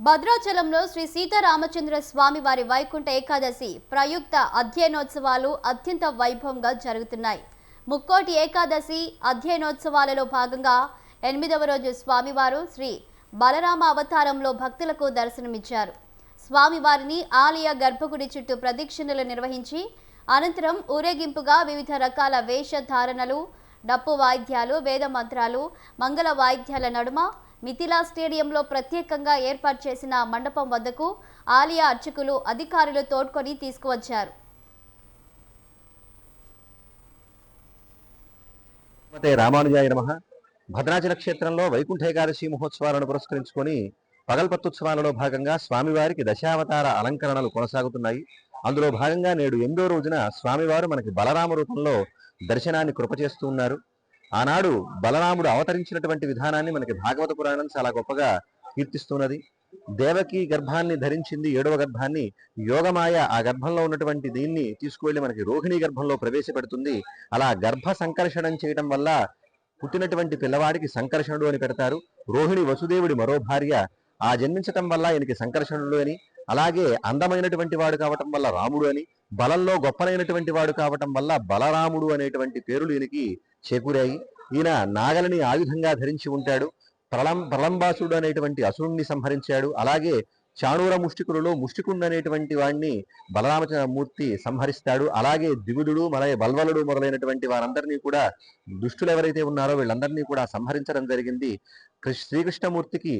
భద్రాచలంలో శ్రీ సీతారామచంద్ర స్వామి వారి వైకుంఠ ఏకాదశి ప్రయుక్త అధ్యయనోత్సవాలు అత్యంత వైభవంగా జరుగుతున్నాయి. ముక్కోటి ఏకాదశి అధ్యయనోత్సవాలలో భాగంగా 8వ రోజు స్వామివారు శ్రీ బలరామ అవతారంలో భక్తులకు దర్శనమిచ్చారు. స్వామివారిని ఆలయ గర్భగుడి చుట్టూ ప్రదక్షిణలు నిర్వహించి అనంతరం ఊరేగింపుగా వివిధ రకాల వేషధారణలు, డప్పు వాయిద్యాలు, వేద మంత్రాలు, మంగళ వాయిద్యాల నడుమ మిథిలా స్టేడియంలో ప్రత్యేకంగా ఏర్పాటు చేసిన మండపం వద్దకు ఆలయ అర్చకులు, అధికారులు తోడ్కొని తీసుకువచ్చారు. రామానుజాయ నమః. భద్రాచల క్షేత్రంలో వైకుంఠ ఏకాదశి మహోత్సవాలను పురస్కరించుకొని పగల్పత్తుత్సవాలలో భాగంగా స్వామివారికి దశావతార అలంకరణలు కొనసాగుతున్నాయి. అందులో భాగంగా నేడు 8వ రోజున స్వామివారు మనకి బలరామ రూపంలో దర్శనాన్ని కృపచేస్తూ ఉన్నారు. ఆనాడు బలరాముడు అవతరించినటువంటి విధానాన్ని మనకి భాగవత పురాణం చాలా గొప్పగా కీర్తిస్తున్నది. దేవకి గర్భాన్ని ధరించింది, 7వ గర్భాన్ని యోగమాయ ఆ గర్భంలో ఉన్నటువంటి దీన్ని తీసుకువెళ్ళి మనకి రోహిణి గర్భంలో ప్రవేశపెడుతుంది. అలా గర్భ సంకర్షణం చేయటం వల్ల పుట్టినటువంటి పిల్లవాడికి సంకర్షణుడు అని పెడతారు. రోహిణి వసుదేవుడి మరో భార్య. ఆ జన్మించటం వల్ల ఈయనకి సంకర్షణుడు అని, అలాగే అందమైనటువంటి వాడు కావటం వల్ల రాముడు అని, బలంలో గొప్పనైనటువంటి వాడు కావటం వల్ల బలరాముడు అనేటువంటి పేరులు ఈయనకి చేకూరాయి. ఈయన నాగలని ఆయుధంగా ధరించి ఉంటాడు. ప్రళంబాసుడు అనేటువంటి అసురుణ్ణి సంహరించాడు. అలాగే చాణూర ముష్టికులలో ముష్టికుండు అనేటువంటి వాడిని బలరామచంద్రమూర్తి సంహరిస్తాడు. అలాగే దిగుదుడు, బల్వలుడు మొదలైనటువంటి వారందరినీ కూడా, దుష్టులు ఎవరైతే ఉన్నారో వీళ్ళందరినీ కూడా సంహరించడం జరిగింది. శ్రీకృష్ణమూర్తికి